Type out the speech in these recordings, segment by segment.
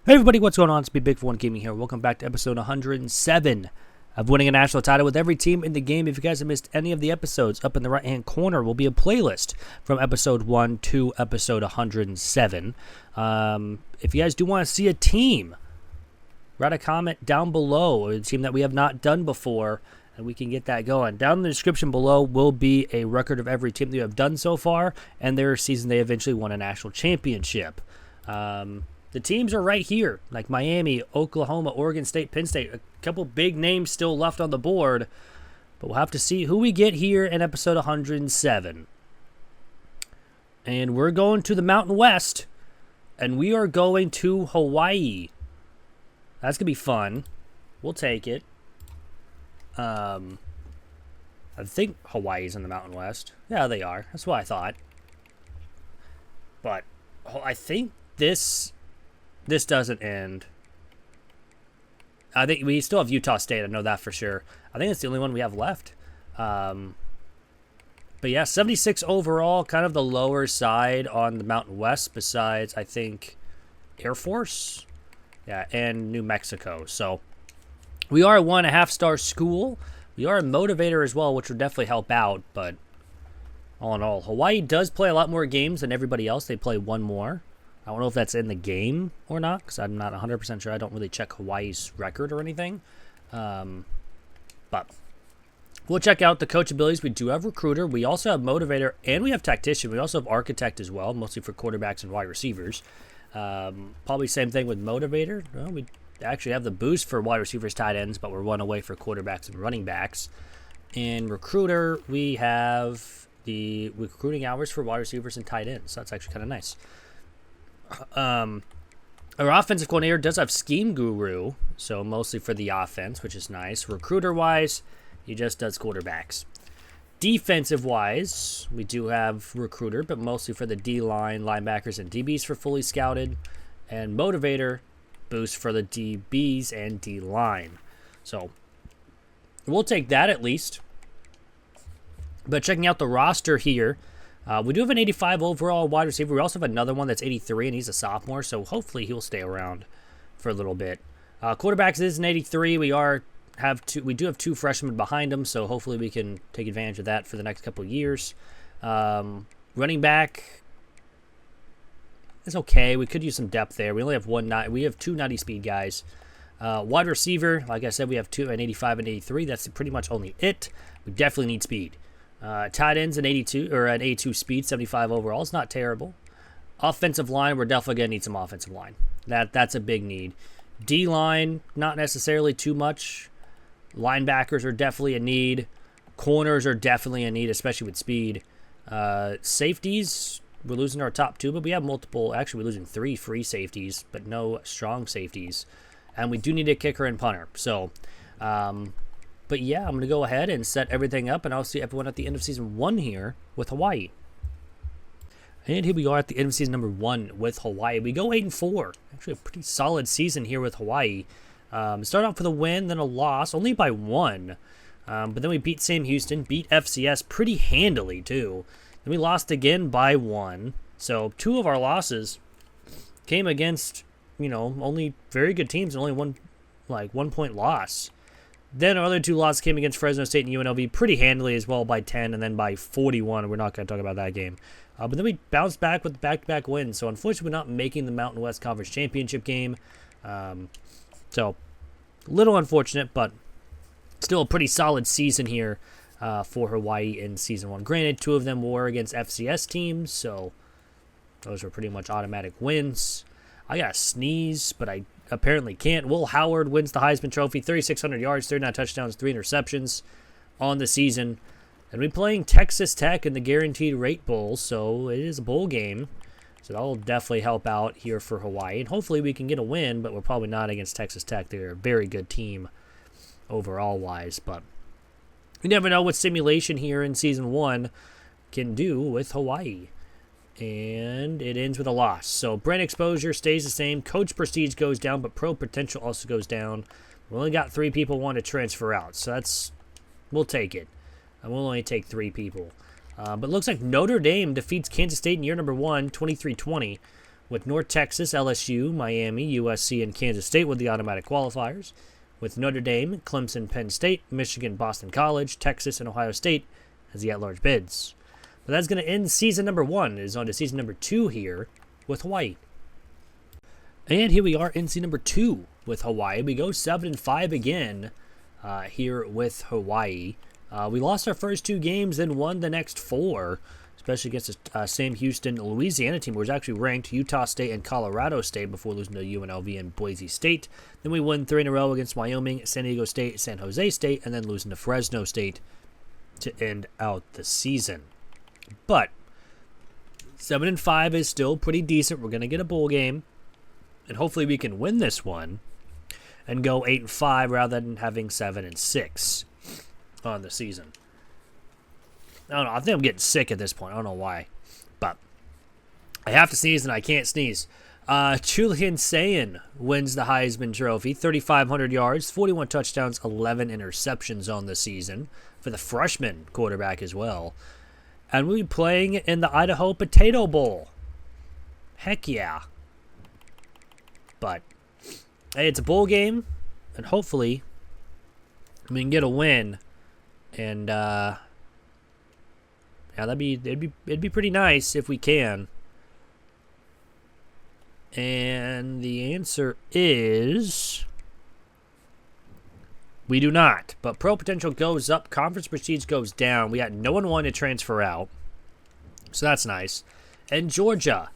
Hey everybody, what's going on? It's Big for One Gaming here. Welcome back to episode 107 of Winning a National Title with every team in the game. If you guys have missed any of the episodes, up in the right-hand corner will be a playlist from episode 1 to episode 107. If you guys do want to see a team, write a comment down below, a team that we have not done before, and we can get that going. Down in the description below will be a record of every team that you have done so far, and their season they eventually won a national championship. The teams are right here, like Miami, Oklahoma, Oregon State, Penn State. A couple big names still left on the board, but we'll have to see who we get here in episode 107. And we're going to the Mountain West, and we are going to Hawaii. That's going to be fun. We'll take it. I think Hawaii's in the Mountain West. Yeah, they are. That's what I thought. But I think this doesn't end. I think we still have Utah State. I know that for sure. I think it's the only one we have left. But yeah, 76 overall, kind of the lower side on the Mountain West besides, I think, Air Force. Yeah, and New Mexico. So we are a 1.5-star school. We are a motivator as well, which will definitely help out. But all in all, Hawaii does play a lot more games than everybody else. They play one more. I don't know if that's in the game or not, because I'm not 100% sure. I don't really check Hawaii's record or anything. But we'll check out the coach abilities. We do have recruiter. We also have motivator, and we have tactician. We also have architect as well, mostly for quarterbacks and wide receivers. Probably same thing with motivator. Well, we actually have the boost for wide receivers, tight ends, but we're one away for quarterbacks and running backs. In recruiter, we have the recruiting hours for wide receivers and tight ends. So that's actually kind of nice. Our offensive coordinator does have scheme guru, so mostly for the offense, which is nice. Recruiter-wise, he just does quarterbacks. Defensive-wise, we do have recruiter, but mostly for the D-line, linebackers, and DBs for fully scouted. And motivator, boost for the DBs and D-line. So we'll take that at least. But checking out the roster here, we do have an 85 overall wide receiver. We also have another one that's 83, and he's a sophomore, so hopefully he'll stay around for a little bit. Quarterbacks is an 83. We do have two freshmen behind him, so hopefully we can take advantage of that for the next couple of years. Running back is okay. We could use some depth there. We only have we have two 90 speed guys. Wide receiver, like I said, we have two, an 85 and 83. That's pretty much only it. We definitely need speed. Tight ends an 82 or an 82 speed, 75 overall. It's not terrible. Offensive line, we're definitely gonna need some offensive line. That's a big need. D line, not necessarily too much. Linebackers are definitely a need. Corners are definitely a need, especially with speed. Safeties, we're losing our top two, but we have multiple. Actually, we're losing 3 free safeties, but no strong safeties. And we do need a kicker and punter. So, but yeah, I'm going to go ahead and set everything up, and I'll see everyone at the end of Season 1 here with Hawaii. And here we are at the end of Season number 1 with Hawaii. We go 8-4. Actually, a pretty solid season here with Hawaii. Start off with a win, then a loss, only by 1. But then we beat Sam Houston, beat FCS pretty handily, too. Then we lost again by 1. So 2 of our losses came against, only very good teams and only one 1-point loss. Then our other 2 losses came against Fresno State and UNLV pretty handily as well by 10 and then by 41. We're not going to talk about that game. But then we bounced back with back-to-back wins. So unfortunately, we're not making the Mountain West Conference Championship game. So a little unfortunate, but still a pretty solid season here for Hawaii in Season 1. Granted, 2 of them were against FCS teams, so those were pretty much automatic wins. I got to sneeze, but I apparently can't. Will Howard wins the Heisman Trophy, 3,600 yards, 39 touchdowns, 3 interceptions on the season. And we're playing Texas Tech in the Guaranteed Rate Bowl, so it is a bowl game. So that will definitely help out here for Hawaii. And hopefully we can get a win, but we're probably not against Texas Tech. They're a very good team overall-wise. But you never know what simulation here in Season 1 can do with Hawaii. And it ends with a loss. So brand exposure stays the same. Coach prestige goes down, but pro potential also goes down. We only got 3 people want to transfer out, so we'll take it. And we'll only take 3 people. But it looks like Notre Dame defeats Kansas State in year number 1, 23-20, With North Texas, LSU, Miami, USC, and Kansas State with the automatic qualifiers. With Notre Dame, Clemson, Penn State, Michigan, Boston College, Texas, and Ohio State as the at-large bids. But that's going to end season number 1. It is on to season number 2 here with Hawaii. And here we are in season number 2 with Hawaii. We go 7-5 again here with Hawaii. We lost our first 2 games, then won the next 4, especially against the Sam Houston, Louisiana team, who was actually ranked Utah State and Colorado State before losing to UNLV and Boise State. Then we won 3 in a row against Wyoming, San Diego State, San Jose State, and then losing to Fresno State to end out the season. But 7-5 is still pretty decent. We're going to get a bowl game, and hopefully we can win this one and go 8-5 rather than having 7-6 on the season. I don't know. I think I'm getting sick at this point. I don't know why. But I have to sneeze, and I can't sneeze. Julian Sayin wins the Heisman Trophy. 3,500 yards, 41 touchdowns, 11 interceptions on the season for the freshman quarterback as well. And we'll be playing in the Idaho Potato Bowl. Heck yeah. But hey, it's a bowl game, and hopefully we can get a win. And yeah, it'd be pretty nice if we can. And the answer is we do not. But pro potential goes up, conference prestige goes down. We got no one wanting to transfer out, so that's nice. And Georgia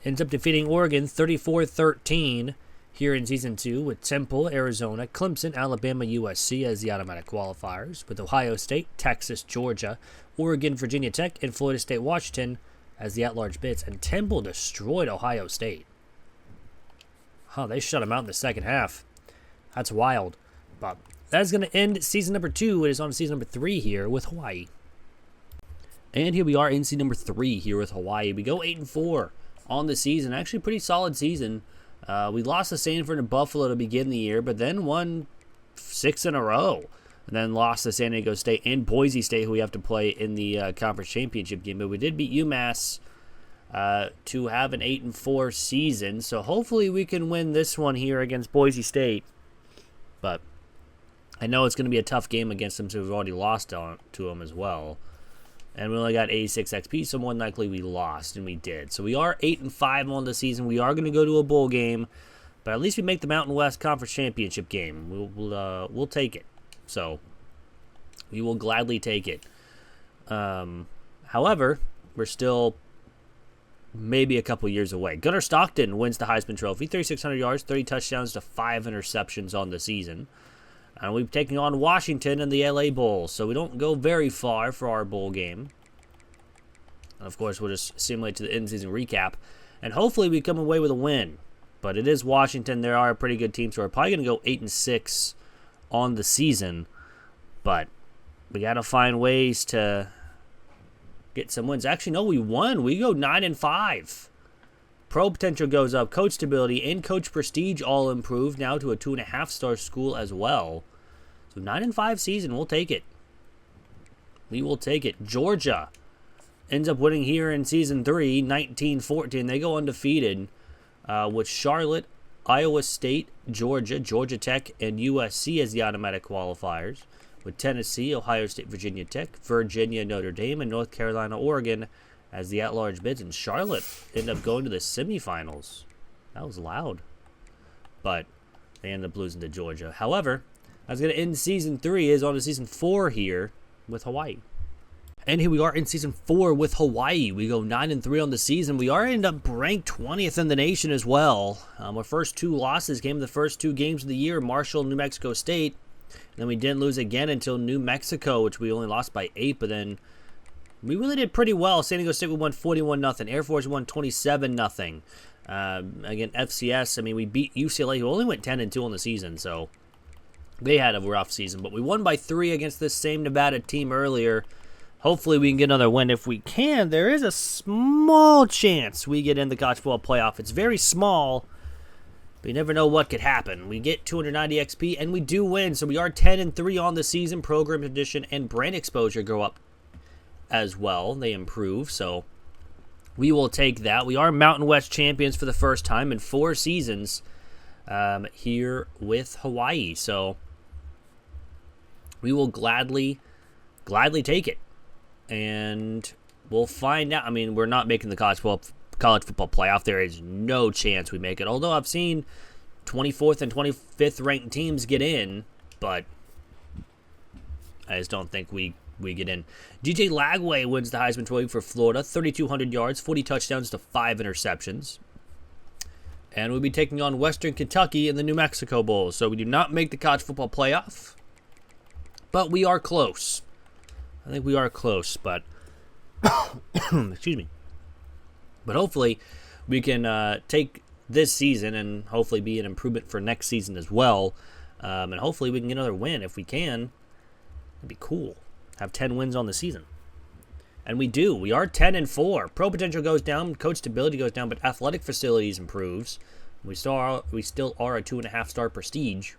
ends up defeating Oregon 34-13 here in Season 2 with Temple, Arizona, Clemson, Alabama, USC as the automatic qualifiers, with Ohio State, Texas, Georgia, Oregon, Virginia Tech, and Florida State, Washington as the at-large bids. And Temple destroyed Ohio State. Huh, they shut them out in the second half. That's wild. But that's going to end season number 2. It is on to season number 3 here with Hawaii. And here we are in season number 3 here with Hawaii. We go 8-4 on the season. Actually, pretty solid season. We lost to Stanford and Buffalo to begin the year, but then won 6 in a row. And then lost to San Diego State and Boise State, who we have to play in the conference championship game. But we did beat UMass to have an 8-4 season. So hopefully we can win this one here against Boise State. But I know it's going to be a tough game against them, so we've already lost to them as well. And we only got 86 XP, so more than likely we lost, and we did. So we are 8-5 on the season. We are going to go to a bowl game, but at least we make the Mountain West Conference Championship game. We'll take it. So we will gladly take it. However, we're still maybe a couple years away. Gunnar Stockton wins the Heisman Trophy, 3,600 yards, 30 touchdowns to 5 interceptions on the season. And we've taken on Washington in the LA Bowl, so we don't go very far for our bowl game. And of course, we'll just simulate to the in-season recap. And hopefully we come away with a win. But it is Washington. They are a pretty good team, so we're probably going to go 8-6 on the season. But we got to find ways to get some wins. Actually, no, we won. We go 9-5. Pro potential goes up, coach stability and coach prestige all improved now to a 2.5-star school as well. So 9-5 season, we'll take it. We will take it. Georgia ends up winning here in season 3, 19-14. They go undefeated with Charlotte, Iowa State, Georgia, Georgia Tech, and USC as the automatic qualifiers. With Tennessee, Ohio State, Virginia Tech, Virginia, Notre Dame, and North Carolina, Oregon as the at-large bids, and Charlotte end up going to the semifinals. That was loud. But they end up losing to Georgia. However, that's going to end season 3. Is on to season 4 here with Hawaii. And here we are in season 4 with Hawaii. We go 9-3 on the season. We are end up ranked 20th in the nation as well. Our first 2 losses came in the first 2 games of the year, Marshall, New Mexico State. And then we didn't lose again until New Mexico, which we only lost by 8, but then we really did pretty well. San Diego State, we won 41-0. Air Force won 27-0. Again, FCS, I mean, we beat UCLA, who only went 10-2 on the season, so they had a rough season. But we won by 3 against this same Nevada team earlier. Hopefully we can get another win. If we can, there is a small chance we get in the college football playoff. It's very small, but you never know what could happen. We get 290 XP, and we do win. So we are 10-3 on the season. Program edition and brand exposure go up as well. They improve, so we will take that. We are Mountain West champions for the first time in 4 seasons here with Hawaii. So we will gladly take it. And we'll find out. I mean, we're not making the college football playoff. There is no chance we make it. Although I've seen 24th and 25th ranked teams get in, but I just don't think we get in. DJ Lagway wins the Heisman Trophy for Florida, 3,200 yards, 40 touchdowns to 5 interceptions. And we'll be taking on Western Kentucky in the New Mexico Bowl. So we do not make the college football playoff, but we are close. I think we are close, but excuse me. But hopefully we can take this season and hopefully be an improvement for next season as well. And hopefully we can get another win. If we can, it'd be cool. Have 10 wins on the season. And we do. We are 10-4. Pro potential goes down, coach stability goes down, but athletic facilities improves. We still are a 2.5-star prestige,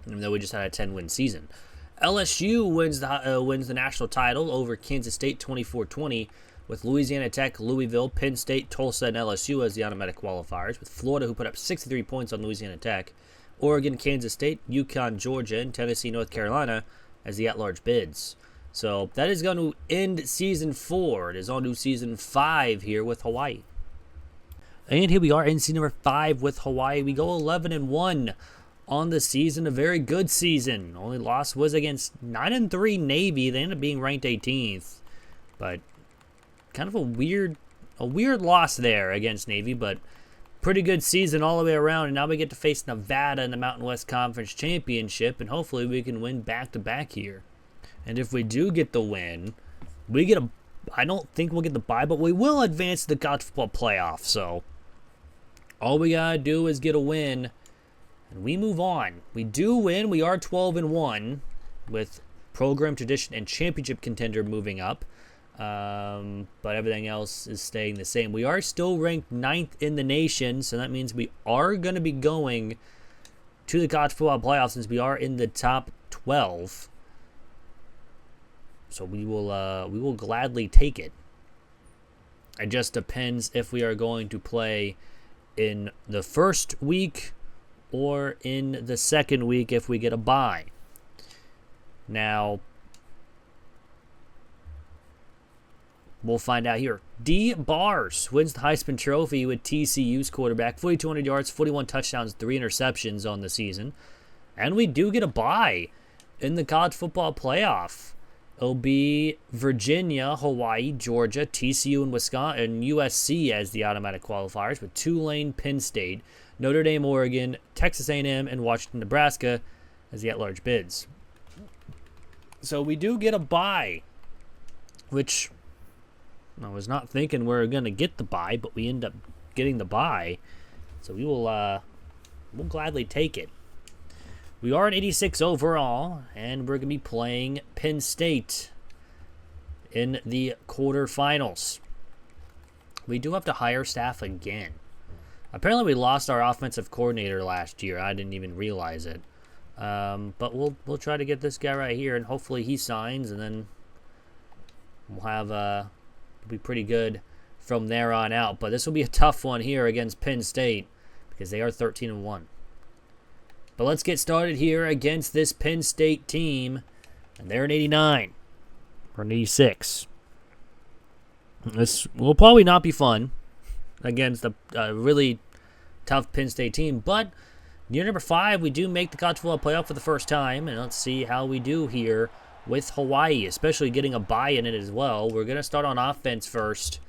even though we just had a 10-win season. LSU wins the national title over Kansas State 24-20, with Louisiana Tech, Louisville, Penn State, Tulsa, and LSU as the automatic qualifiers, with Florida, who put up 63 points on Louisiana Tech, Oregon, Kansas State, UConn, Georgia, and Tennessee, North Carolina as the at-large bids. So that is going to end Season 4. It is on to Season 5 here with Hawaii. And here we are in season number 5 with Hawaii. We go 11-1 on the season. A very good season. Only loss was against 9-3 Navy. They ended up being ranked 18th. But kind of a weird loss there against Navy, but pretty good season all the way around. And now we get to face Nevada in the Mountain West Conference Championship, and hopefully we can win back-to-back here. And if we do get the win, I don't think we'll get the bye, but we will advance to the college football playoff. So all we gotta do is get a win, and we move on. We do win. We are 12-1 with program tradition and championship contender moving up. But everything else is staying the same. We are still ranked 9th in the nation, so that means we are going to be going to the college football playoffs since we are in the top 12. So we will gladly take it. It just depends if we are going to play in the first week or in the second week if we get a bye. Now, we'll find out here. D. Bars wins the Heisman Trophy with TCU's quarterback. 4,200 yards, 41 touchdowns, 3 interceptions on the season. And we do get a bye in the college football playoff. It'll be Virginia, Hawaii, Georgia, TCU, and Wisconsin, and USC as the automatic qualifiers, with Tulane, Penn State, Notre Dame, Oregon, Texas A&M, and Washington, Nebraska as the at-large bids. So we do get a bye, which I was not thinking we were going to get the bye, but we end up getting the bye. So we'll gladly take it. We are at 86 overall, and we're going to be playing Penn State in the quarterfinals. We do have to hire staff again. Apparently we lost our offensive coordinator last year. I didn't even realize it. But we'll try to get this guy right here, and hopefully he signs, and then we'll have be pretty good from there on out. But this will be a tough one here against Penn State because they are 13-1. But let's get started here against this Penn State team, and they're at 89. We're at 86. This will probably not be fun against a really tough Penn State team, but year number 5, we do make the college football playoff for the first time, and let's see how we do here with Hawaii, especially getting a bye in it as well. We're going to start on offense first,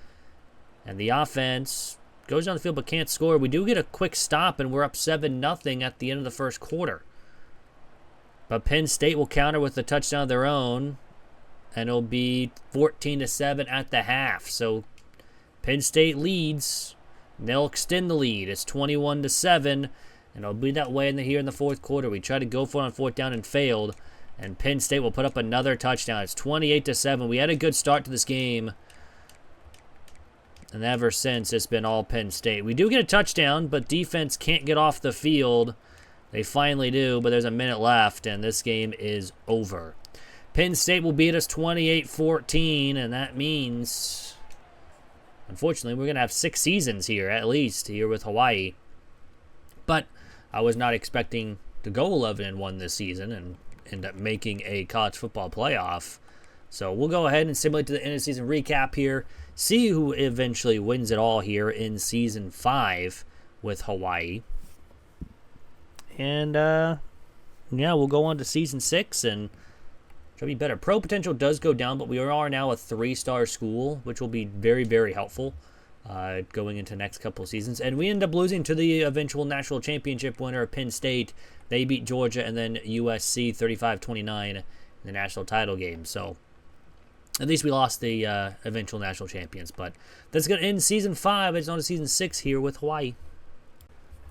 and the offense goes down the field but can't score. We do get a quick stop, and we're up 7-0 at the end of the first quarter. But Penn State will counter with a touchdown of their own, and it'll be 14-7 at the half. So Penn State leads. They'll extend the lead. It's 21-7, and it'll be that way here in the fourth quarter. We tried to go for it on fourth down and failed, and Penn State will put up another touchdown. It's 28-7. We had a good start to this game, and ever since, it's been all Penn State. We do get a touchdown, but defense can't get off the field. They finally do, but there's a minute left, and this game is over. Penn State will beat us 28-14, and that means unfortunately, we're going to have 6 seasons here, at least, here with Hawaii. But I was not expecting to go 11-1 this season and end up making a college football playoff. So we'll go ahead and simulate to the end of the season recap here. See who eventually wins it all here in Season 5 with Hawaii. And, yeah, we'll go on to Season 6 and try to be better. Pro potential does go down, but we are now a 3-star school, which will be very, very helpful going into the next couple of seasons. And we end up losing to the eventual national championship winner, Penn State. They beat Georgia and then USC 35-29 in the national title game. So at least we lost the eventual national champions. But that's going to end Season 5. It's on to Season 6 here with Hawaii.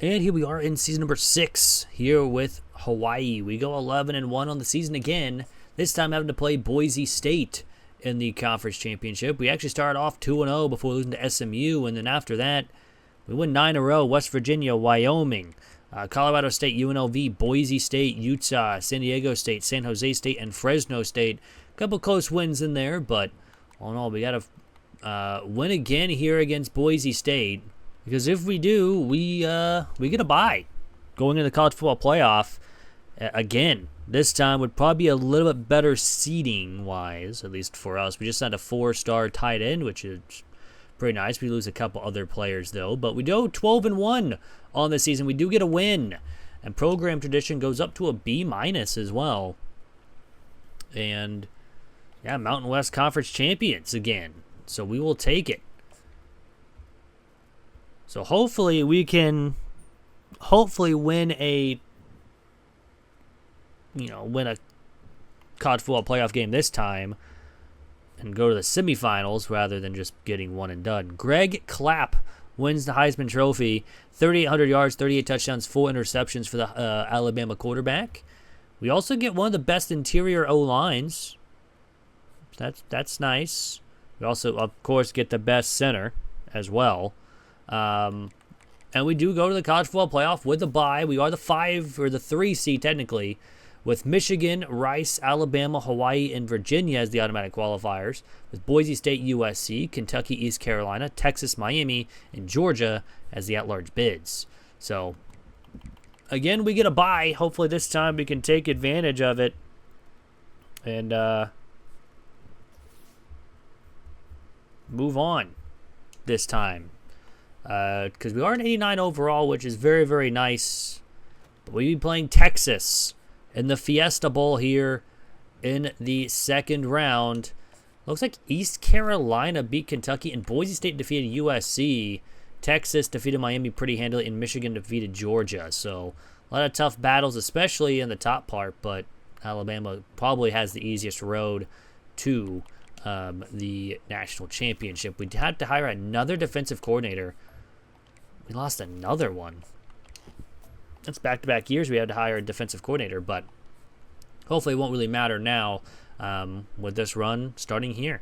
And here we are in Season number 6 here with Hawaii. We go 11-1 on the season again. This time having to play Boise State in the conference championship. We actually started off 2-0 before losing to SMU. And then after that, we win 9 in a row. West Virginia, Wyoming, Colorado State, UNLV, Boise State, Utah, San Diego State, San Jose State, and Fresno State. A couple close wins in there, but all in all, we got to win again here against Boise State, because if we do, we get a bye going into the college football playoff again. This time would probably be a little bit better seeding-wise, at least for us. We just had a 4-star tight end, which is pretty nice. We lose a couple other players, though. But we go 12-1 on the season. We do get a win. And program tradition goes up to a B- as well. And, yeah, Mountain West Conference champions again. So we will take it. So hopefully we can win a college football playoff game this time and go to the semifinals rather than just getting one and done. Greg Clapp wins the Heisman Trophy, 3,800 yards, 38 touchdowns, 4 interceptions for the Alabama quarterback. We also get one of the best interior O-lines. That's nice. We also, of course, get the best center as well. And we do go to the college football playoff with a bye. We are the 3 seed technically, with Michigan, Rice, Alabama, Hawaii, and Virginia as the automatic qualifiers, with Boise State, USC, Kentucky, East Carolina, Texas, Miami, and Georgia as the at-large bids. So, again, we get a bye. Hopefully this time we can take advantage of it and move on this time. Because we are an 89 overall, which is very, very nice. But we'll be playing Texas in the Fiesta Bowl here in the second round. Looks like East Carolina beat Kentucky and Boise State defeated USC. Texas defeated Miami pretty handily and Michigan defeated Georgia. So a lot of tough battles, especially in the top part, but Alabama probably has the easiest road to the national championship. We had to hire another defensive coordinator. We lost another one. That's back-to-back years we had to hire a defensive coordinator, but hopefully it won't really matter now with this run starting here.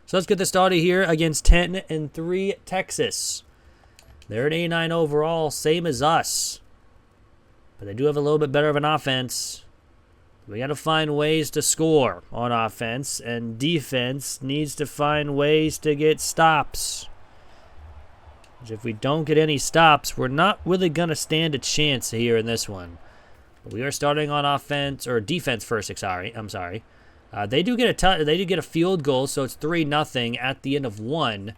So let's get this started here against 10-3 Texas. They're at 89 overall, same as us. But they do have a little bit better of an offense. We got to find ways to score on offense, and defense needs to find ways to get stops. If we don't get any stops, we're not really going to stand a chance here in this one. But we are starting on offense, or defense first, I'm sorry. They do get a field goal, so it's 3-0 at the end of one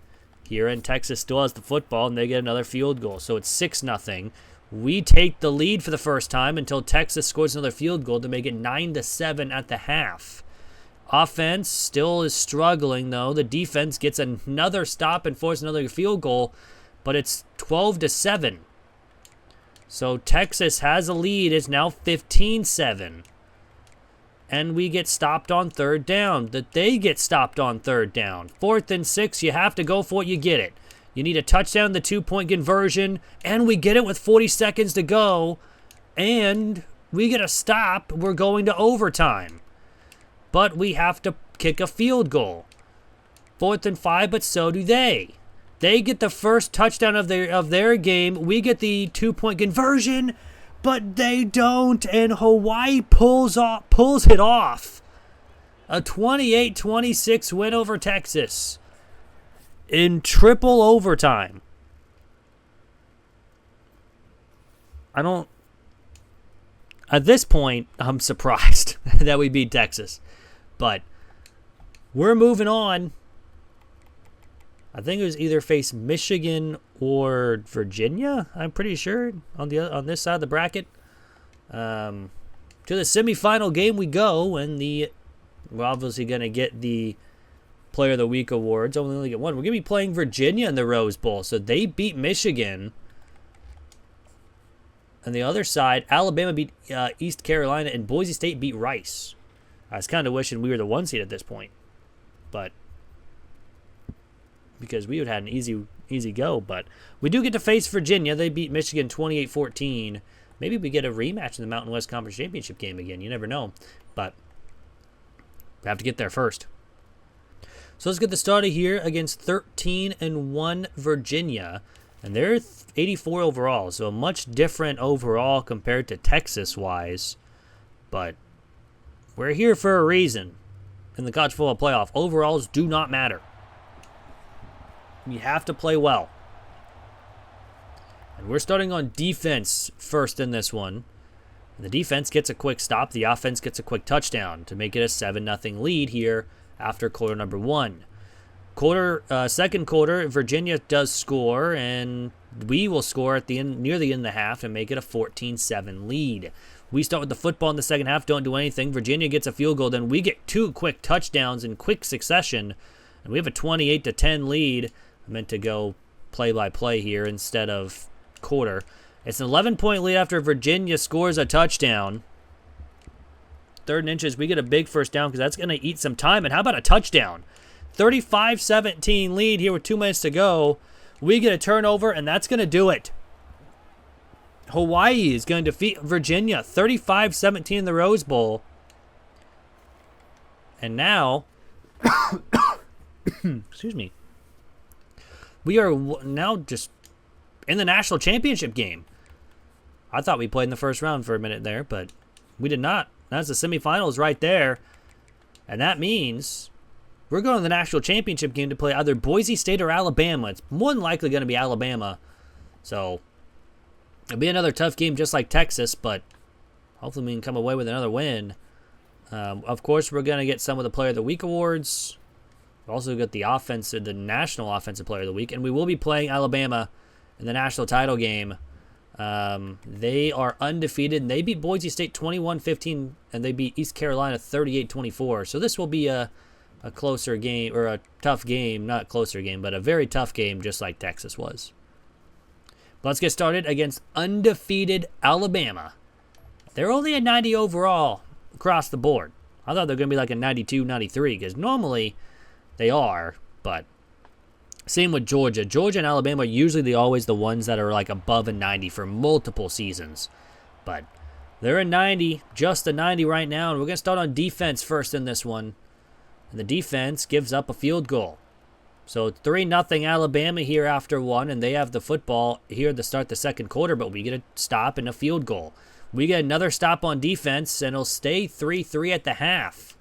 here, and Texas still has the football, and they get another field goal. So it's 6-0. We take the lead for the first time until Texas scores another field goal to make it 9-7 at the half. Offense still is struggling, though. The defense gets another stop and forces another field goal, but it's 12-7. So Texas has a lead. It's now 15-7. And we get stopped on third down. That they get stopped on third down. 4th and 6, you have to go for it, you get it. You need a touchdown, the 2-point conversion, and we get it with 40 seconds to go. And we get a stop. We're going to overtime. But we have to kick a field goal. 4th and 5, but so do they. They get the first touchdown of their game. We get the 2-point conversion, but they don't, and Hawaii pulls it off. A 28-26 win over Texas. in triple overtime. At this point, I'm surprised that we beat Texas. But we're moving on. I think it was either face Michigan or Virginia, I'm pretty sure, on this side of the bracket. To the semifinal game we go, and we're obviously going to get the Player of the Week awards. Only get one. We're going to be playing Virginia in the Rose Bowl. So they beat Michigan. On the other side, Alabama beat East Carolina, and Boise State beat Rice. I was kind of wishing we were the 1 seed at this point. But because we would have had an easy go. But we do get to face Virginia. They beat Michigan 28-14. Maybe we get a rematch in the Mountain West Conference Championship game again. You never know. But we have to get there first. So let's get this started here against 13-1 Virginia. And they're 84 overall. So much different overall compared to Texas-wise. But we're here for a reason in the college football playoff. Overalls do not matter. You have to play well. And we're starting on defense first in this one. And the defense gets a quick stop. The offense gets a quick touchdown to make it a 7-0 lead here after quarter number 1. Second quarter, Virginia does score, and we will score at the end, near the end of the half, and make it a 14-7 lead. We start with the football in the second half, don't do anything. Virginia gets a field goal, then we get 2 quick touchdowns in quick succession, and we have a 28-10 lead. I meant to go play-by-play here instead of quarter. It's an 11-point lead after Virginia scores a touchdown. 3rd and inches, we get a big first down because that's going to eat some time. And how about a touchdown? 35-17 lead here with 2 minutes to go. We get a turnover, and that's going to do it. Hawaii is going to defeat Virginia 35-17 in the Rose Bowl. And now, excuse me, we are now just in the national championship game. I thought we played in the first round for a minute there, but we did not. That's the semifinals right there. And that means we're going to the national championship game to play either Boise State or Alabama. It's more than likely going to be Alabama. So it'll be another tough game just like Texas, but hopefully we can come away with another win. Of course, we're going to get some of the Player of the Week awards. We'll also get the National Offensive Player of the Week, and we will be playing Alabama in the national title game. They are undefeated, and they beat Boise State 21-15, and they beat East Carolina 38-24. So this will be a closer game, or a tough game, not closer game, but a very tough game, just like Texas was. But let's get started against undefeated Alabama. They're only a 90 overall across the board. I thought they were going to be like a 92, 93, because normally they are, but same with Georgia. Georgia and Alabama are usually always the ones that are like above a 90 for multiple seasons. But they're a 90, just a 90 right now, and we're going to start on defense first in this one. And the defense gives up a field goal. So 3-0 Alabama here after 1, and they have the football here to start the second quarter, but we get a stop and a field goal. We get another stop on defense, and it'll stay 3-3 at the half.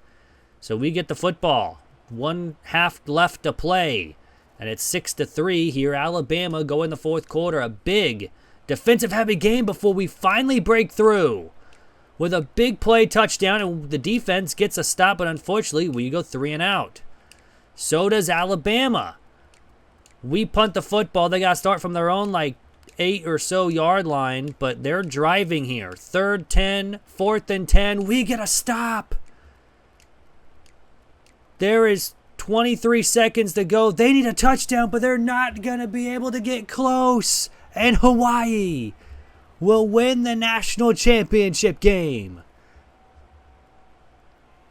So we get the football. 1 half left to play, and it's 6-3 here. Alabama go in the fourth quarter. A big defensive-heavy game before we finally break through with a big play touchdown, and the defense gets a stop, but unfortunately, we go 3 and out. So does Alabama. We punt the football. They got to start from their own, 8 or so yard line, but they're driving here. 3rd 10, 4th and 10. We get a stop. There is 23 seconds to go. They need a touchdown, but they're not going to be able to get close. And Hawaii will win the national championship game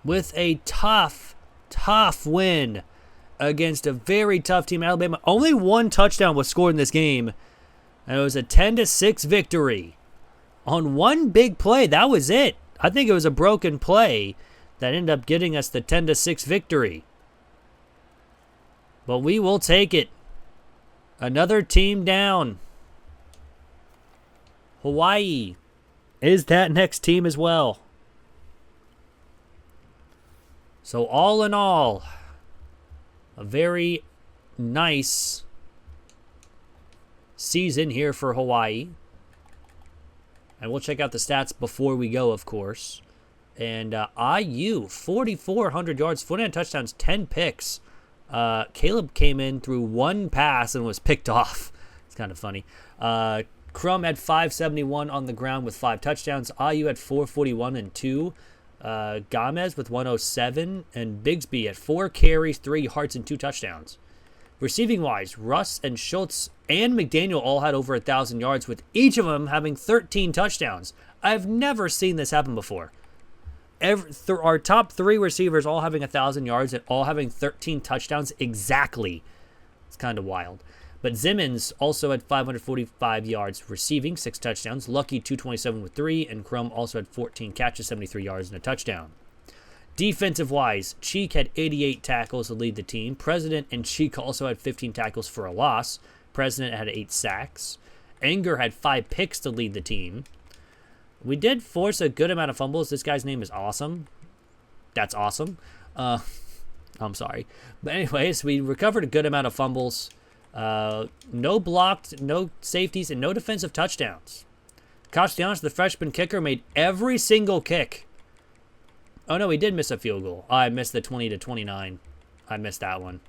with a tough win against a very tough team, Alabama. Only 1 touchdown was scored in this game, and it was a 10-6 victory on 1 big play. That was it. I think it was a broken play that ended up getting us the 10-6 victory. But we will take it. Another team down. Hawaii is that next team as well. So all in all, a very nice season here for Hawaii. And we'll check out the stats before we go, of course. And IU, 4,400 yards, 49 touchdowns, 10 picks. Caleb came in through one pass and was picked off. It's kind of funny. Crum had 571 on the ground with 5 touchdowns. IU had 441 and 2. Gomez with 107. And Bigsby at 4 carries, 3 yards, and 2 touchdowns. Receiving-wise, Russ and Schultz and McDaniel all had over 1,000 yards, with each of them having 13 touchdowns. I've never seen this happen before. Our top 3 receivers all having 1,000 yards and all having 13 touchdowns exactly. It's kind of wild. But Zimmons also had 545 yards receiving, 6 touchdowns. Lucky 227 with 3, and Crum also had 14 catches, 73 yards, and a touchdown. Defensive-wise, Cheek had 88 tackles to lead the team. President and Cheek also had 15 tackles for a loss. President had 8 sacks. Anger had 5 picks to lead the team. We did force a good amount of fumbles. This guy's name is Awesome. That's awesome. I'm sorry. But anyways, we recovered a good amount of fumbles. No blocked, no safeties, and no defensive touchdowns. Castellanos, the freshman kicker, made every single kick. Oh, no, he did miss a field goal. I missed the 20-29. I missed that one.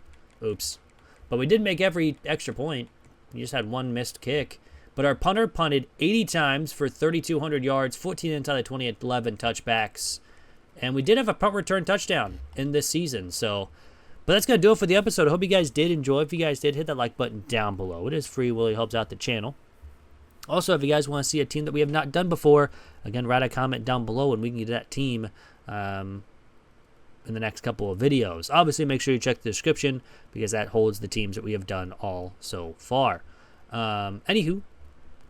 Oops. But we did make every extra point. We just had one missed kick. But our punter punted 80 times for 3,200 yards, 14 inside the 20 at 11 touchbacks. And we did have a punt return touchdown in this season. But that's going to do it for the episode. I hope you guys did enjoy. If you guys did, hit that like button down below. It is free. Really helps out the channel. Also, if you guys want to see a team that we have not done before, again, write a comment down below and we can get that team in the next couple of videos. Obviously, make sure you check the description because that holds the teams that we have done all so far. Anywho,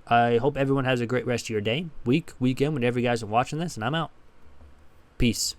I hope everyone has a great rest of your day, week, weekend, whenever you guys are watching this, and I'm out. Peace.